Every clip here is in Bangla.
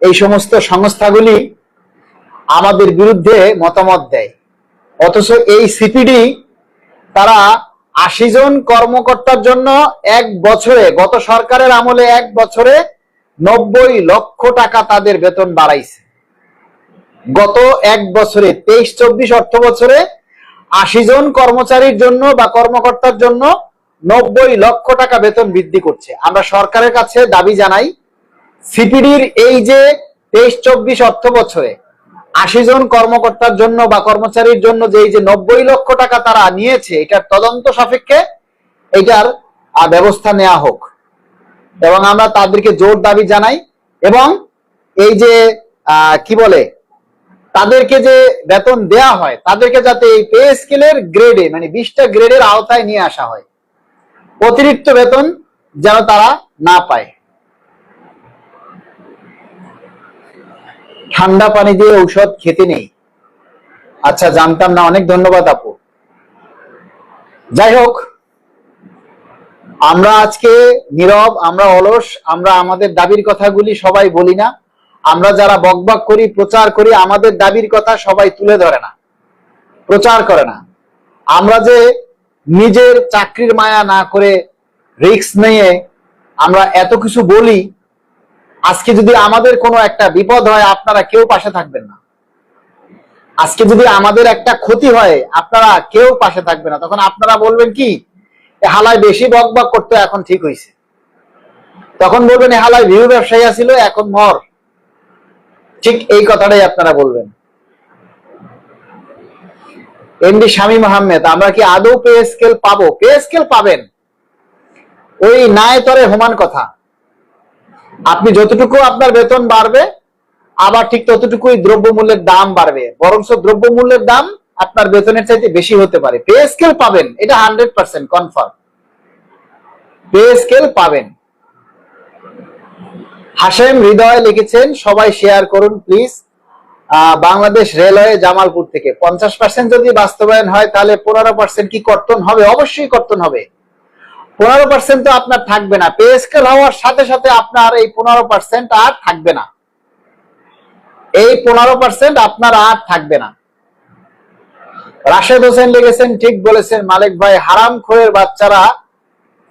এই সমস্ত সংস্থাগুলি আমাদের বিরুদ্ধে মতামত দেয়, অথচ এই সিপিডি তারা ৮০ জন কর্মকর্তার জন্য এক বছরে, গত সরকারের আমলে এক বছরে ৯০ লক্ষ টাকা তাদের বেতন বাড়াইছে। গত এক বছরে ২৩-২৪ অর্থ বছরে ৮০ জন কর্মচারীর জন্য বা কর্মকর্তার জন্য ৯০ লক্ষ টাকা বেতন বৃদ্ধি করছে। আমরা সরকারের কাছে দাবি জানাই, সিপিডির এই যে ২৩-২৪ অর্থ বছরে ৮০ জন কর্মকর্তার জন্য বা কর্মচারীর জন্য যে এই যে ৯০ লক্ষ টাকা তারা নিয়েছে, এটার তদন্ত সাপেক্ষে এটার ব্যবস্থা নেওয়া হোক। এবং আমরা তাদেরকে জোর দাবি জানাই, এবং এই যে কি বলে তাদেরকে যে বেতন দেয়া হয়, তাদেরকে যাতে এই পে স্কেলের গ্রেডে, মানে ২০টা গ্রেডের আওতায় নিয়ে আসা হয়, অতিরিক্ত বেতন যেন তারা না পায়। ঠান্ডা পানি দিয়ে ঔষধ খেতে নেই, আচ্ছা জানতাম না, অনেক ধন্যবাদ আপু। যাই হোক, আমরা আজকে নীরব, আমরা অলস, আমরা আমাদের দাবির কথাগুলি সবাই বলি না। আমরা যারা বকবক করি, প্রচার করি, আমাদের দাবির কথা সবাই তুলে ধরে না, প্রচার করে না। আমরা যে নিজের চাকরির মায়া না করে রিস্ক নিয়ে আমরা এত কিছু বলি, আজকে যদি আমাদের কোনো একটা বিপদ হয় আপনারা কেউ পাশে থাকবেন না। আজকে যদি আমাদের একটা ক্ষতি হয় আপনারা কেউ পাশে থাকবে না। তখন আপনারা বলবেন কি, হালায় বেশি বকবক করতে এখন ঠিক হয়েছে। তখন বলবেন হালায় ভিউ ব্যবসায়ী ছিল এখন মর। ঠিক এই কথাটাই আপনারা বলবেন। এমডি শামীম আহমেদ, আমরা কি আদৌ পে স্কেল পাবো? পে স্কেল পাবেন, ওই ন্যায় তরে সমান কথা। আপনি যতটুকু আপনার বেতন বাড়বে, আবার ঠিক ততটুকুই দ্রব্যমূল্যের দাম বাড়বে, বরঞ্চ দ্রব্যমূল্যের দাম আপনার বেতনের চাইতে বেশি হতে পারে। পে স্কেল পাবেন, এটা 100% কনফার্ম, পে স্কেল পাবেন। হাশেম হৃদয় লিখেছেন, সবাই শেয়ার করুন প্লিজ। বাংলাদেশ রেলওয়ে জামালপুর থেকে 50% যদি বাস্তবায়ন হয় তাহলে 15% কি কর্তন হবে? অবশ্যই কর্তন হবে। 15% তো আপনার থাকবে না, পে স্কেল হওয়ার সাথে সাথে আপনার এই 15% আর থাকবে না, এই 15% আপনার আর থাকবে না। রাশেদ হোসেন লিখেছেন, ঠিক বলেছেন মালিক ভাই, হারামখোরের বাচ্চারা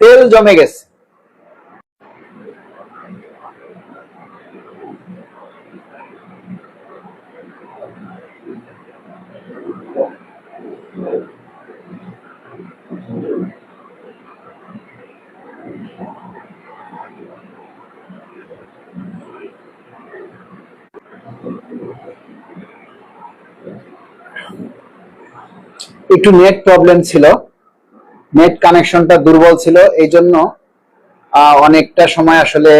তেল জমে গেছে। একটু নেট প্রবলেম ছিল, নেট কানেকশনটা দুর্বল ছিল, এই জন্য অনেকটা সময় আসলে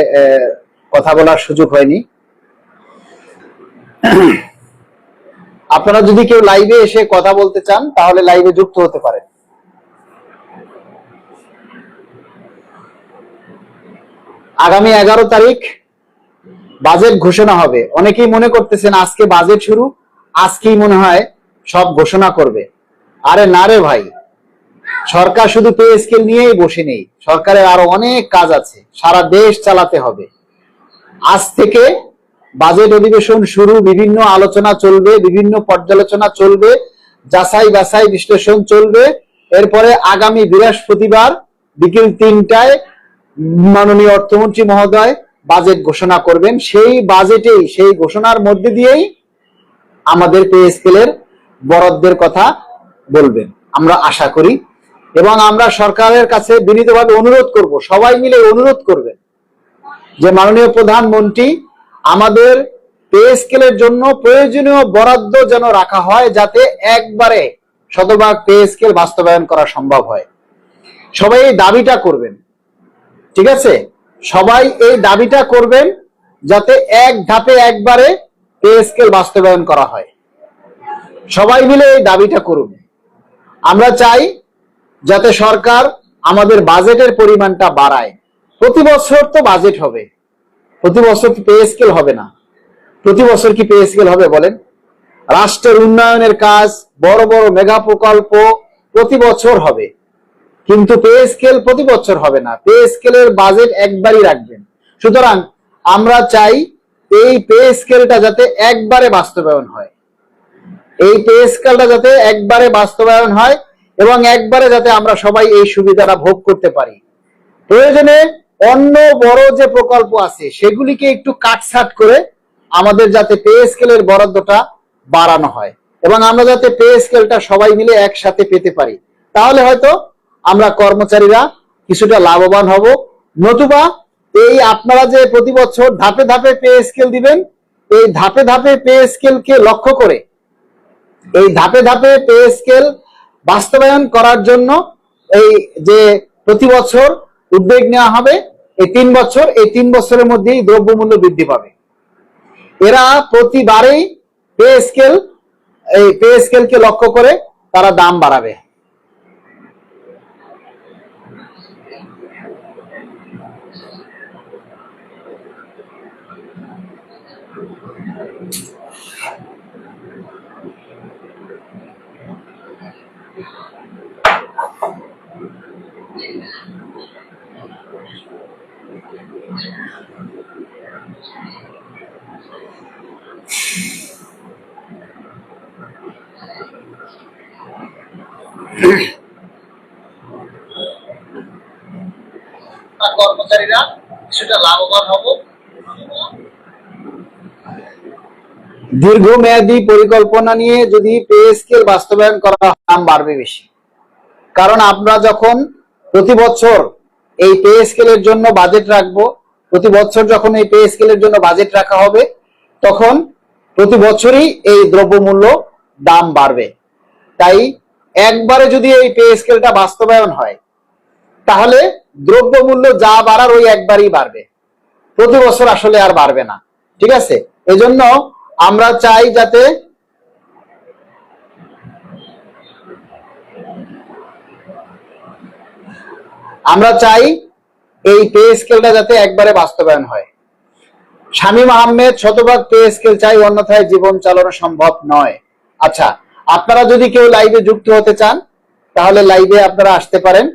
কথা বলার সুযোগ হয়নি। আপনারা যদি কেউ লাইভে এসে কথা বলতে চান তাহলে লাইভে যুক্ত হতে পারেন। আগামী 11 তারিখ বাজেট ঘোষণা হবে। অনেকেই মনে করতেছেন আজকে বাজেট শুরু, আজকেই মনে হয় সব ঘোষণা করবে। আরে না রে ভাই, সরকার শুধু পে স্কেল নিয়েই বসে নেই, সরকারের আরো অনেক কাজ আছে, সারা দেশ চালাতে হবে। আজ থেকে বাজেট অধিবেশন শুরু, বিভিন্ন আলোচনা চলবে, বিভিন্ন পর্যালোচনা চলবে, যাচাই বাছাই বিশ্লেষণ চলবে। এরপরে আগামী বৃহস্পতিবার বিকেল 3টায় মাননীয় অর্থমন্ত্রী মহোদয় বাজেট ঘোষণা করবেন। সেই বাজেটেই, সেই ঘোষণার মধ্যে দিয়েই আমাদের পে স্কেলের বরাদ্দের কথা বলবেন আমরা আশা করি। এবং আমরা সরকারের কাছে বিনীতভাবে অনুরোধ করব, সবাই মিলে অনুরোধ করবেন যে মাননীয় প্রধানমন্ত্রী আমাদের পে স্কেলের জন্য প্রয়োজনীয় বরাদ্দ যেন রাখা হয়, যাতে একবারে শতভাগ পে স্কেল বাস্তবায়ন করা সম্ভব হয়। সবাই এই দাবিটা করবেন, ঠিক আছে? সবাই এই দাবিটা করবেন যাতে এক ধাপে একবারে পে স্কেল বাস্তবায়ন করা হয়। সবাই মিলে এই দাবিটা করুন। আমরা চাই যাতে সরকার আমাদের বাজেটের পরিমাণটা বাড়ায়। প্রতি বছর তো বাজেট হবে, প্রতি বছর পে স্কেল হবে না। প্রতি বছর কি পে স্কেল হবে বলেন? রাষ্ট্রের উন্নয়নের কাজ, বড় বড় মেগা প্রকল্প প্রতি বছর হবে, কিন্তু পে স্কেল প্রতি বছর হবে না। পে স্কেলের বাজেট একবারই রাখবেন। সুতরাং আমরা চাই এই পে স্কেলটা যাতে একবারে বাস্তবায়ন হয়, এই পে স্কেলটা যাতে একবারে বাস্তবায়ন হয় এবং একবারে যাতে আমরা সবাই এই সুবিধাটা ভোগ করতে পারি। প্রয়োজনে অন্য বড় যে প্রকল্প আছে সেগুলিকে একটু কাটছাট করে আমাদের যাতে পে স্কেলের বরাদ্দটা বাড়ানো হয় এবং আমরা যাতে পে স্কেলটা সবাই মিলে একসাথে পেতে পারি, তাহলে হয়তো আমরা কর্মচারীরা কিছুটা লাভবান হব। নতুবা এই আপনারা যে প্রতি বছর ধাপে ধাপে পে স্কেল দিবেন, এই ধাপে ধাপে পে স্কেলকে লক্ষ্য করে এই ধাপে ধাপে পে স্কেল বাস্তবায়ন করার জন্য এই যে প্রতি বছর উদ্যোগ নেওয়া হবে, এই 3 বছর, এই 3 বছরের মধ্যেই দ্রব্যমূল্য বৃদ্ধি পাবে। এরা প্রতিবারেই পে স্কেলকে লক্ষ্য করে তারা দাম বাড়াবে। কর্মচারীরা কিছুটা লাভবান হব। দীর্ঘমেয়াদী পরিকল্পনা নিয়ে যদি পে স্কেল বাস্তবায়ন করা হয়, দাম বাড়বে বেশি। কারণ আমরা যখন প্রতি বছর এই পে স্কেলের জন্য বাজেট রাখবো, প্রতি বছর যখন এই পে স্কেলের জন্য বাজেট রাখা হবে, তখন প্রতি বছরই এই দ্রব্যমূল্য দাম বাড়বে। তাই একবারে যদি এই পে স্কেলটা বাস্তবায়ন হয়, তাহলে দ্রব্যমূল্য যা বাড়ার ওই একবারই বাড়বে, প্রতি বছর আসলে আর বাড়বে না। ঠিক আছে, এজন্য আমরা চাই যাতে এই পে স্কেলটা যাতে একবারে বাস্তবায়ন হয়। শামীম আহমেদ শতভাগ পে স্কেল চাই, অন্যথায় জীবন চালানো সম্ভব নয়। আচ্ছা, আপনারা যদি কেউ লাইভে যুক্ত হতে চান তাহলে লাইভে আপনারা আসতে পারেন।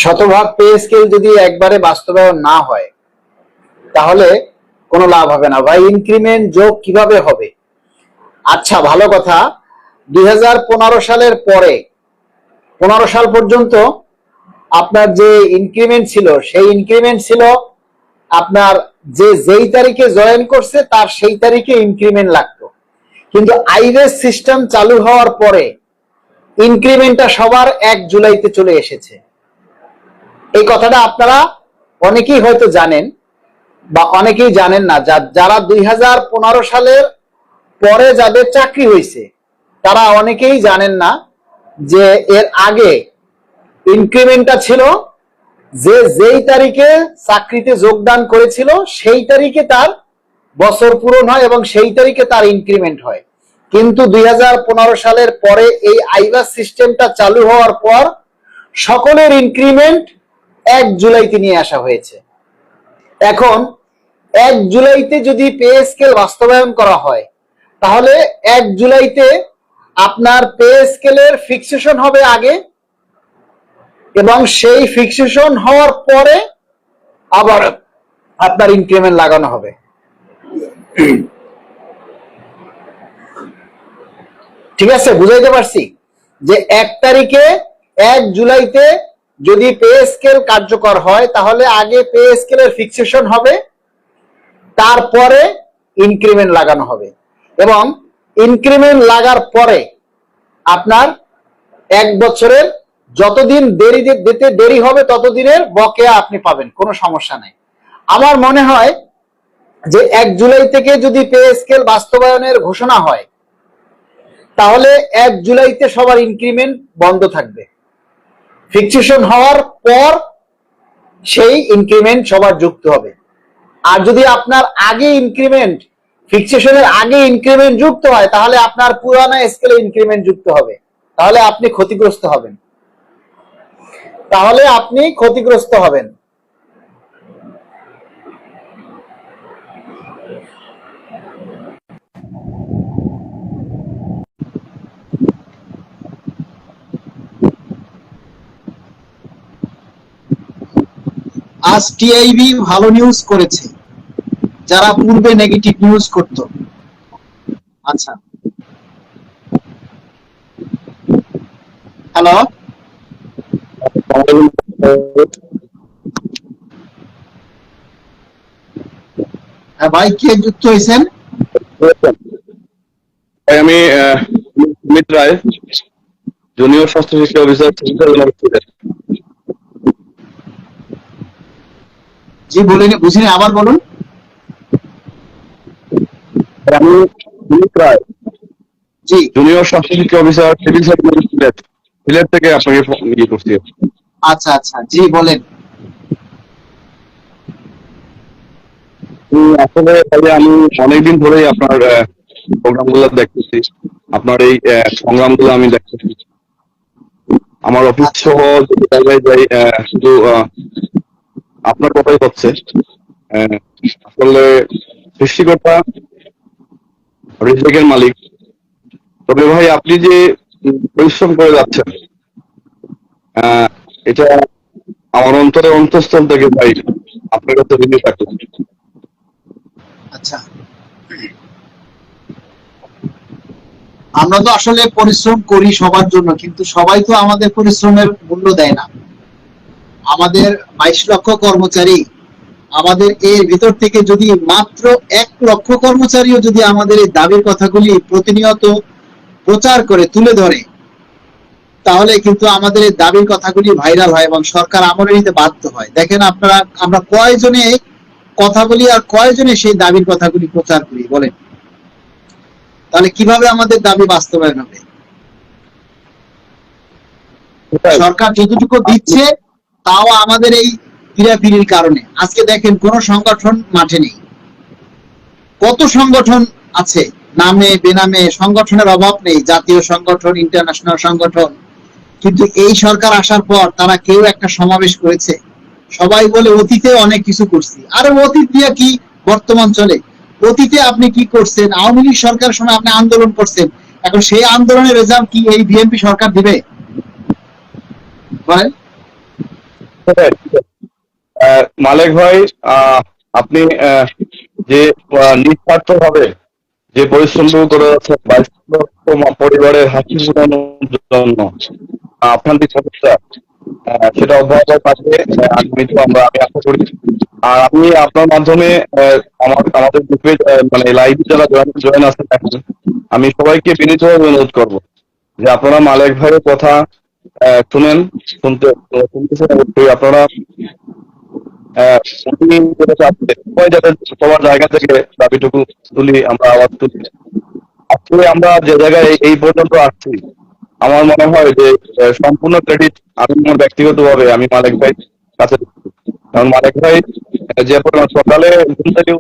শতভাগ পে স্কেল যদি একবারে বাস্তবায়ন না হয় তাহলে কোনো লাভ হবে না ভাই। ইনক্রিমেন্ট যোগ কিভাবে হবে? আচ্ছা, ভালো কথা। 2015 সালের পরে 15 সাল পর্যন্ত আপনার যে ইনক্রিমেন্ট ছিল, সেই ইনক্রিমেন্ট ছিল আপনার যেই তারিখে জয়েন করছে তার সেই তারিখে ইনক্রিমেন্ট লাগতো। কিন্তু আইরেস সিস্টেম চালু হওয়ার পরে ইনক্রিমেন্টটা সবার 1 জুলাইতে চলে এসেছে। এই কথাটা আপনারা অনেকেই হয়তো জানেন বা অনেকেই জানেন না। যারা 2015 সালের পরে যাদের চাকরি হয়েছে তারা অনেকেই জানেন না যে এর আগে ইনক্রিমেন্টটা ছিল যেই তারিখে চাকরিতে যোগদান করেছিল সেই তারিখে তার বছর পূরণ হয় এবং সেই তারিখে তার ইনক্রিমেন্ট হয়। কিন্তু 2015 সালের পরে এই আইভাস সিস্টেমটা চালু হওয়ার পর সকলের ইনক্রিমেন্ট 1 জুলাইতে নিয়ে আসা হয়েছে। এখন 1 জুলাইতে যদি পে স্কেল বাস্তবায়ন করা হয় তাহলে 1 জুলাইতে আপনার পে স্কেলের ফিক্সেশন হবে আগে এবং সেই ফিক্সেশন হওয়ার পরে আবার আপনার ইনক্রিমেন্ট লাগানো হবে। ঠিক আছে, বুঝাইতে পারছি যে 1 জুলাইতে যদি পে স্কেল কার্যকর হয় তাহলে আগে পে স্কেলের ফিক্সেশন হবে, তারপরে ইনক্রিমেন্ট লাগানো হবে এবং ইনক্রিমেন্ট লাগার পরে আপনার 1 বছরের যতদিন দিতে দেরি হবে ততদিনের বকেয়া আপনি পাবেন, কোনো সমস্যা নাই। আমার মনে হয় যে 1 জুলাই থেকে যদি পে স্কেল বাস্তবায়নের ঘোষণা হয়, তাহলে 1 জুলাইতে সবার ইনক্রিমেন্ট বন্ধ থাকবে। ফিক্সেশন হওয়ার পর সেই ইনক্রিমেন্ট সবার যুক্ত হবে। আর যদি আপনার আগে ইনক্রিমেন্ট, ফিক্সেশনের আগে ইনক্রিমেন্ট যুক্ত হয়, তাহলে আপনার পুরানো স্কেলে ইনক্রিমেন্ট যুক্ত হবে। তাহলে আপনি ক্ষতিগ্রস্ত হবেন। আজ টিআইবি ভালো নিউজ করেছে, যারা পূর্বে নেগেটিভ নিউজ করত। আচ্ছা, হ্যালো ভাই, কে যুক্ত হয়েছেন? আমি সুমিত রায়, জুনিয়র স্বাস্থ্য শিক্ষা অফিসার। জি বলিনি, বুঝিনি, আবার বলুন। আমি সুমিত রায়, জি, জুনিয়র স্বাস্থ্য শিক্ষা officer, civil surgeon Sylhet. Sylhet থেকে আপনাকে ইয়ে করছি। আচ্ছা আচ্ছা, জি বলেন। আসলে ভাই আমি অনেকদিন ধরেই আপনার প্রোগ্রাম গুলো দেখতেছি, আপনার এই সংগ্রাম গুলো আমি দেখতেছি। আমার অফিস সহ যে জায়গায় যাই শুধু আপনার কথাই হচ্ছে। আসলে সৃষ্টিকর্তা রিজিকের মালিক। তবে ভাই আপনি যে পরিশ্রম করে যাচ্ছেন, এটা আমার অন্তরের অন্তঃস্থল থেকে ভাই আপনার কাছে ঋণী থাকবে। আচ্ছা, আমরা তো আসলে পরিশ্রম করি সবার জন্য, কিন্তু সবাই তো আমাদের পরিশ্রমের মূল্য দেয় না। আমাদের 22 লক্ষ কর্মচারী, আমাদের এর ভিতর থেকে যদি মাত্র 1 লক্ষ কর্মচারীও যদি আমাদের এই দাবির কথাগুলি প্রতিনিয়ত প্রচার করে তুলে ধরে, তাহলে কিন্তু আমাদের এই দাবির কথাগুলি ভাইরাল হয় এবং সরকার আমলে নিতে বাধ্য হয়। দেখেন আপনারা, আমরা কয়জনে কথা বলি আর কয়জনে সেই দাবির কথাগুলি প্রচার করি বলেন? তাহলে কিভাবে আমাদের দাবি বাস্তবায়ন হবে? সরকার যতটুকু দিচ্ছে তাও আমাদের এই পীড়াপিড়ির কারণে। আজকে দেখেন কোন সংগঠন মাঠে নেই, কত সংগঠন আছে, নামে বেনামে সংগঠনের অভাব নেই, জাতীয় সংগঠন, ইন্টারন্যাশনাল সংগঠন, কিন্তু এই সরকার আসার পর তারা কেউ একটা সমাবেশ করেছে? সবাই বলে অতীতে অনেক কিছু করছি। আরে অতীত দিয়ে কি বর্তমান চলে? অতীতে আপনি কি করছেন? আওয়ামী লীগ সরকারের সময় আপনি আন্দোলন করছেন, এখন সেই আন্দোলনের রেজাল্ট কি এই বিএনপি সরকার দিবে? বলেন। মালেক ভাই, আপনি যে নিঃস্বার্থ ভাবে যে পরিশ্রমটুকু করে যাচ্ছেন 22 লক্ষ পরিবারের হাসি ফোটানোর জন্য, আপনার যে প্রচেষ্টা সেটা অব্যাহত থাকবে আগামীতে, আমি আশা করি। আর আমি আপনার মাধ্যমে আমাদের গ্রুপে মানে লাইভে যারা জয়েন আছেন এখন, আমি সবাইকে বিনীতভাবে অনুরোধ করবো যে আপনারা মালেক ভাইয়ের কথা শুনেন, শুনতেছেন অবশ্যই আপনারা। উনি যেটা চাচ্ছেন, সবাই যাতে সবার জায়গা থেকে দাবিটুকু তুলি, আমরা আওয়াজ তুলি। আসলে আমরা যে জায়গায় এই পর্যন্ত আসছি, আমার মনে হয় যে সম্পূর্ণ ক্রেডিট আমি আমার ব্যক্তিগতভাবে আমি মালেক ভাই কাছে দিচ্ছি। কারণ মালেক ভাই যে পরিমাণ সকালে ঘুম থেকে